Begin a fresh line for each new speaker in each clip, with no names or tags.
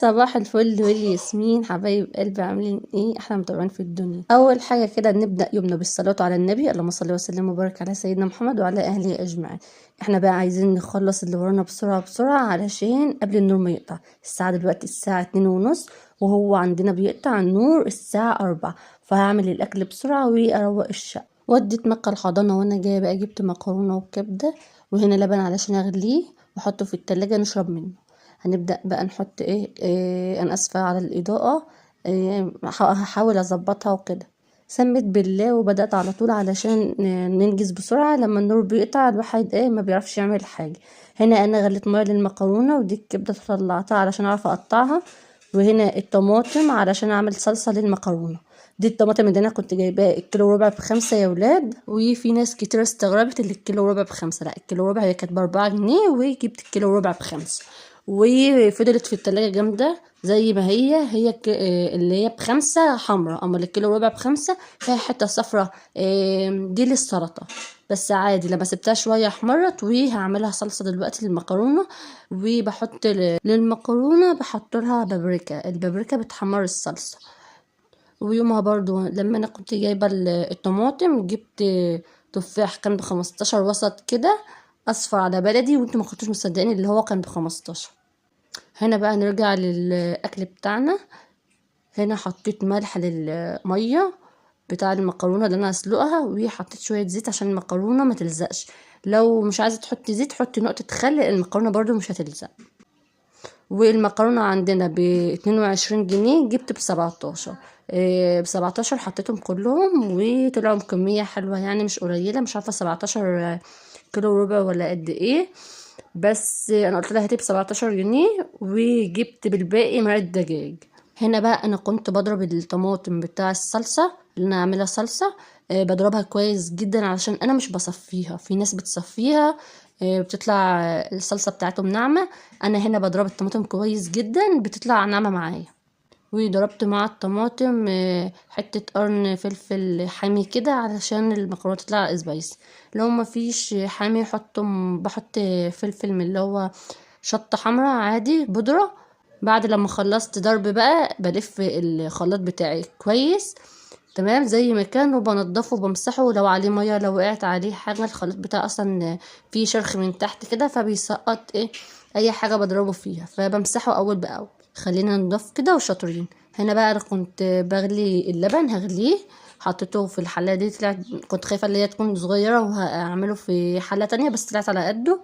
صباح الفل والياسمين حبايب قلبي، عاملين ايه؟ احنا متابعين في الدنيا. اول حاجه كده نبدا يومنا بالصلاه على النبي، اللهم صل وسلم وبارك على سيدنا محمد وعلى اهله اجمعين. احنا بقى عايزين نخلص اللي ورانا بسرعه بسرعه علشان قبل النور ما يقطع. الساعه دلوقتي الساعه 2:30، وهو عندنا بيقطع النور الساعه 4. فهعمل الاكل بسرعه واروق الشقه. وديت مكه الحضانه وانا جايه بقى جبت مكرونه وكبده، وهنا لبن علشان اغليه واحطه في التلاجة نشرب منه. هنبدأ بقى نحط انا اسفة على الإضاءة. هحاول اظبطها وكده. سميت بالله وبدأت على طول علشان ننجز بسرعة. لما النور بيقطع الواحد ما بيعرفش يعمل حاجة. هنا انا غليت ميه للمكرونة، ودي الكبدة طلعتها علشان اعرف اقطعها، وهنا الطماطم علشان اعمل صلصة للمكرونة. دي الطماطم اللي انا كنت جايباها الكيلو ربع ب5 يا ولاد. وفي ناس كتير استغربت اللي الكيلو ربع ب5. لا، الكيلو ربع هي كانت ب4 جنيه وجبت الكيلو ربع ب5. وفضلت في التلاجة جامدة زي ما هي اللي هي ب5 حمرا، اما الكيلو ربع ب5 فيها حتة صفرة. دي للسلطة. بس عادي لما سبتها شوية احمرت، وهعملها صلصة دلوقتي للمكرونة. وبحط للمكرونة بحط لها بابريكا، البابريكا بتحمر الصلصة. ويومها برضو لما انا كنت جايبة الطماطم، جبت تفاح كان ب15 وسط كده، اصفر على بلدي، وانتوا ما كنتوش مصدقين اللي هو كان ب15. هنا بقى نرجع للاكل بتاعنا. هنا حطيت ملح للميه بتاع المكرونه اللي انا هسلقها، وحطيت شويه زيت عشان المكرونه ما تلزقش. لو مش عايزه تحطي زيت حطي نقطه خل، المكرونه برضو مش هتلزق. والمكرونه عندنا ب22 جنيه، جبت ب17. ب17 حطيتهم كلهم وطلعوا بكميه حلوه، يعني مش قليله. مش عارفه 17 كيلو ربع ولا قد ايه. بس انا قلت لها هاتي ب17 جنيه، وجبت بالباقي مرقه دجاج. هنا بقى انا كنت بضرب الطماطم بتاع الصلصه اللي انا اعملها صلصه. بضربها كويس جدا علشان انا مش بصفيها، في ناس بتصفيها بتطلع الصلصه بتاعتهم ناعمه. انا هنا بضرب الطماطم كويس جدا بتطلع ناعمه معايا. وضربت مع الطماطم حتة قرن فلفل حامي كده علشان المكرونة تطلع سبايسي. لو ما فيش حامي بحط فلفل من اللي هو شطة حمراء عادي بودرة. بعد لما خلصت ضرب بقى بلف الخلاط بتاعي كويس تمام زي ما كان، وبنضفه وبمسحه لو عليه ميه، لو وقعت عليه حاجه. الخليط بتاعي اصلا فيه شرخ من تحت كده فبيسقط اي حاجه بضربه فيها، فبمسحه اول باول. خلينا نضف كده وشاطرين. هنا بقى انا كنت بغلي اللبن، هغليه. حطيته في الحله دي، طلعت كنت خايفه اللي هي تكون صغيره وهعمله في حله تانية، بس طلعت على قده.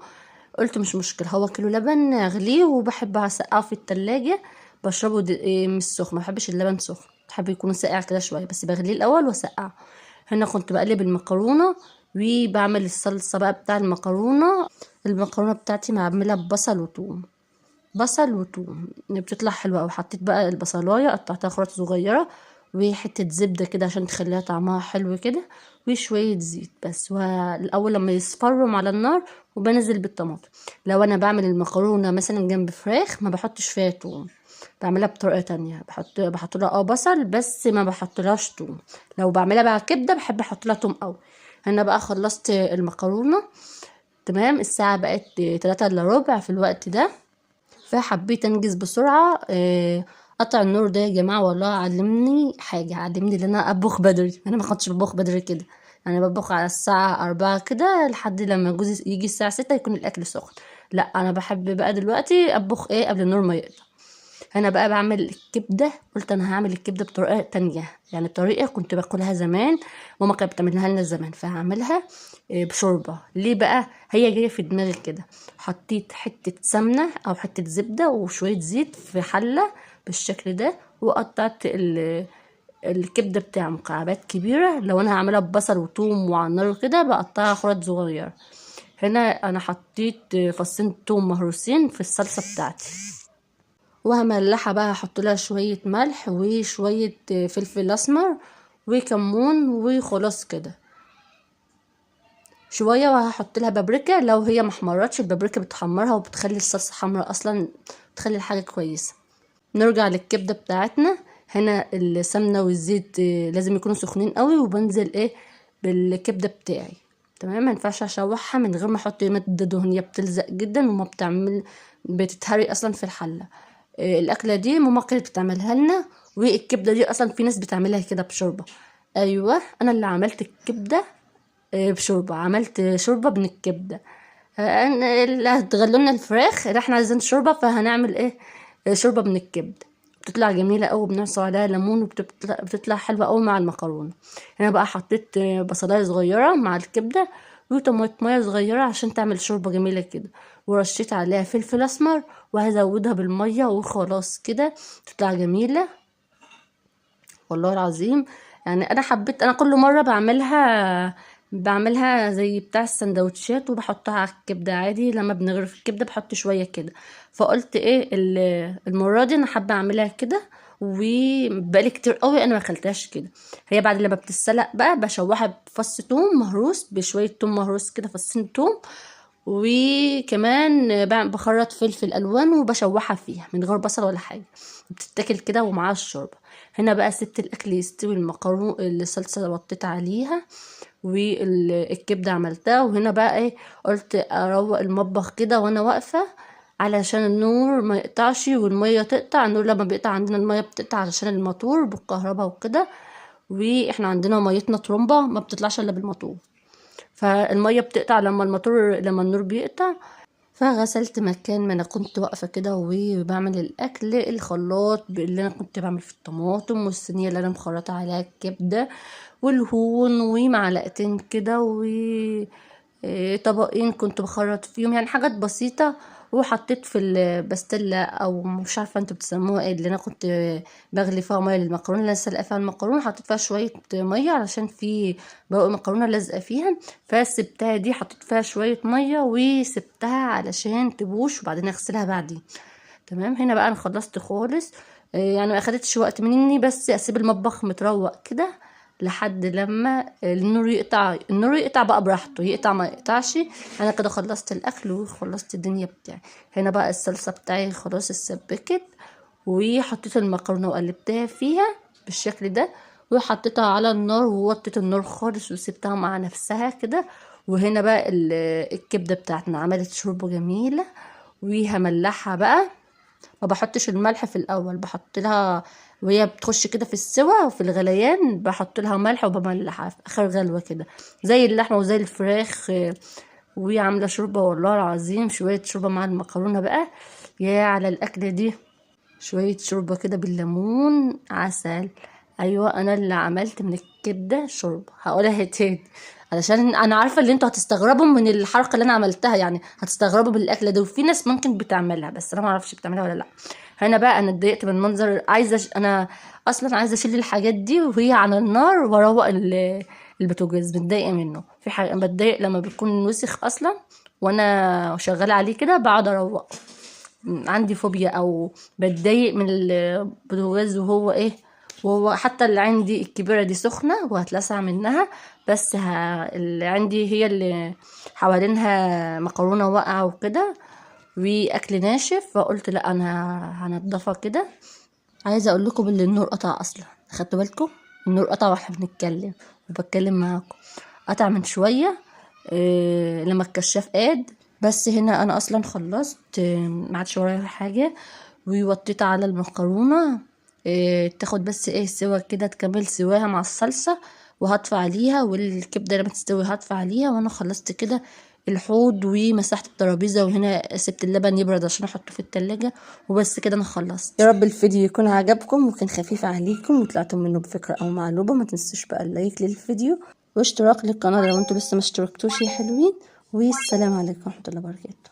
قلت مش مشكله، هو كيلو لبن اغليه وبحب اسقعه في التلاجة. بشربه مش سخن، ما بحبش اللبن سخن، بحب يكون ساقع كده شويه، بس بغليه الاول واسقعه. هنا كنت بقلب المكرونه وبعمل الصلصه بقى بتاع المكرونه. المكرونه بتاعتي معمله ببصل وثوم. بصل وثوم بتطلع حلوه. وحطيت بقى البصلايه قطعتها خرط صغيره، وحته زبده كده عشان تخليها طعمها حلو كده، وشويه زيت بس. والاول لما يصفروا على النار وبنزل بالطماطم. لو انا بعمل المكرونه مثلا جنب فراخ ما بحطش فيها توم، بعملها بطريقه تانية. بحط لها بصل بس ما بحطلهاش توم. لو بعملها بقى كبده بحب احط لها توم قوي. انا بقى خلصت المكرونه تمام. الساعه بقت 3:45 في الوقت ده، فحبيت انجز بسرعه. قطع النور ده يا جماعه والله علمني حاجه، علمني ان انا اطبخ بدري. انا ما كنتش بطبخ بدري كده، يعني بطبخ على الساعه 4 كده لحد لما جوزي يجي الساعه 6 يكون الاكل سخن. لا، انا بحب بقى دلوقتي اطبخ قبل النور ما يقطع. هنا بقى بعمل الكبده. قلت انا هعمل الكبده بطريقه تانية، يعني بطريقه كنت باكلها زمان، ماما كانت بتعملها لنا زمان، فهعملها بشوربه. ليه بقى؟ هي جايه في دماغي كده. حطيت حته سمنه او حته زبده وشويه زيت في حله بالشكل ده، وقطعت الكبده بتاع مكعبات كبيره. لو انا هعملها ببصل وثوم وعلى النار كده بقطعها خرط صغيره. هنا انا حطيت فصين ثوم مهروسين في الصلصه بتاعتي، وهملحها بقى. هحط لها شويه ملح وشويه فلفل اسمر وكمون وخلاص كده شويه. وهحط لها بابريكا لو هي محمرتش، البابريكا بتحمرها وبتخلي الصلصه حمرا اصلا، بتخلي الحاجه كويسه. نرجع للكبده بتاعتنا. هنا السمنه والزيت لازم يكونوا سخنين قوي، وبنزل بالكبده بتاعي تمام. ما ينفعش اشوحها من غير ما احط ماده دهنيه، بتلزق جدا وما بتعمل، بتتهري اصلا في الحله. الاكله دي ماما كانت بتعملها لنا. والكبده دي اصلا في ناس بتعملها كده بشوربه. ايوه انا اللي عملت الكبده بشوربه، عملت شوربه من الكبده. اللي هتغلوا لنا الفراخ اللي احنا عايزين شوربه، فهنعمل ايه؟ شوربه من الكبده. بتطلع جميله قوي، بنعصر عليها ليمون وبتطلع حلوه قوي مع المكرونه. هنا بقى حطيت بصلايه صغيره مع الكبده وطماطميه صغيره عشان تعمل شوربه جميله كده، ورشيت عليها فلفل اسمر وهزودها بالميه وخلاص كده تطلع جميله والله العظيم. يعني انا حبيت، انا كل مره بعملها زي بتاع السندوتشات وبحطها على الكبده عادي، لما بنغرف الكبده بحط شويه كده. فقلت ايه المره دي انا حابه اعملها كده، وبقالي كتير قوي انا ما اكلتهاش كده. هي بعد لما بتتسلق بقى بشوحها بفص توم مهروس، بشويه توم مهروس كده، فصين توم، وكمان بخرط فلفل الوان وبشوحها فيها من غير بصل ولا حاجه، بتتاكل كده ومعاها الشوربه. هنا بقى سبت الاكل يستوي، المكرونه الصلصه وطيت عليها والكبده عملتها. وهنا بقى ايه، قلت اروق المطبخ كده وانا واقفه علشان النور ما يقطعش والميه تقطع. النور لما بيقطع عندنا الميه بتقطع علشان الموتور بالكهرباء وكده، واحنا عندنا ميتنا طرمبه ما بتطلعش الا بالموتور، فالميه بتقطع لما النور بيقطع. فغسلت مكان ما انا كنت واقفه كده وبعمل الاكل، الخلاط اللي انا كنت بعمل في الطماطم، والصينيه اللي انا مخرطه عليها الكبده، والهون، ومعلقتين كده، طبقين كنت بخرط فيهم، يعني حاجات بسيطه. وحطيت في البستله او مش عارفه انتوا بتسموها ايه، اللي انا كنت بغلي فيها ميه للمكرونه، اللي انا سلقه فيها المكرونه، حطيت فيها شويه ميه علشان في بواقي مكرونه لازقه فيها، فسبتها دي حطيت فيها شويه ميه وسبتها علشان تبوش وبعدين اغسلها بعدين. تمام. هنا بقى انا خلصت خالص، يعني ما اخدتش وقت مني، بس اسيب المطبخ متروق كده لحد لما النور يقطع بقى براحته، يقطع ما يقطعش. انا كده خلصت الاكل وخلصت الدنيا بتاعي. هنا بقى الصلصه بتاعي خلاص اتسبكت، وحطيت المكرونه وقلبتها فيها بالشكل ده، وحطيتها على النار ووطيت النار خالص وسبتها مع نفسها كده. وهنا بقى الكبده بتاعتنا عملت شوربه جميله، وهملحها بقى. ما بحطش الملح في الاول، بحط لها وهي بتخش كده في السوا وفي الغليان، بحط لها ملح وبملحها في اخر غلوه كده زي اللحمه وزي الفراخ. وعامله شوربه والله العظيم، شويه شوربه مع المكرونه بقى، يا على الاكله دي. شويه شوربه كده بالليمون عسل. ايوه انا اللي عملت من الكبده شوربه، هقولها تاني علشان انا عارفه ان انتوا هتستغربوا من الحركه اللي انا عملتها، يعني هتستغربوا بالاكله دي، وفي ناس ممكن بتعملها بس انا ما اعرفش بتعملها ولا لا. هنا بقى انا اتضايقت من المنظر، انا اصلا عايزه اشيل الحاجات دي وهي على النار واروق البوتاجاز، متضايقه منه. في حاجه بتضايق لما بيكون وسخ اصلا وانا شغاله عليه كده، بقعد اروقه. عندي فوبيا او بتضايق من البوتاجاز وهو ايه، وهو حتى اللي عندي الكبيرة دي سخنة وهتلسع منها، بس اللي عندي هي اللي حوالينها مكرونة واقعة وكده واكل ناشف، فقلت لا انا هنضفها كده. عايزة اقول لكم ان النور قطع اصلا، خدتوا بالكم؟ النور قطع واحنا بنتكلم وبتكلم معاكم، قطع من شوية لما الكشاف قاد. بس هنا انا اصلا خلصت، ما عادش ورايا حاجه، ووطيت على المكرونه تاخد بس ايه سوا كده، تكمل سواها مع الصلصه، وهطفي عليها. والكبده لما تستوي هطفي عليها. وانا خلصت كده الحوض ومسحت الترابيزه، وهنا سبت اللبن يبرد عشان احطه في التلاجة. وبس كده انا خلصت. يا رب الفيديو يكون عجبكم وكان خفيف عليكم وطلعتم منه بفكره او معلومه. ما تنسوش بقى اللايك للفيديو واشتراك للقناه لو انتوا لسه ما اشتركتوش يا حلوين. والسلام عليكم ورحمه الله وبركاته.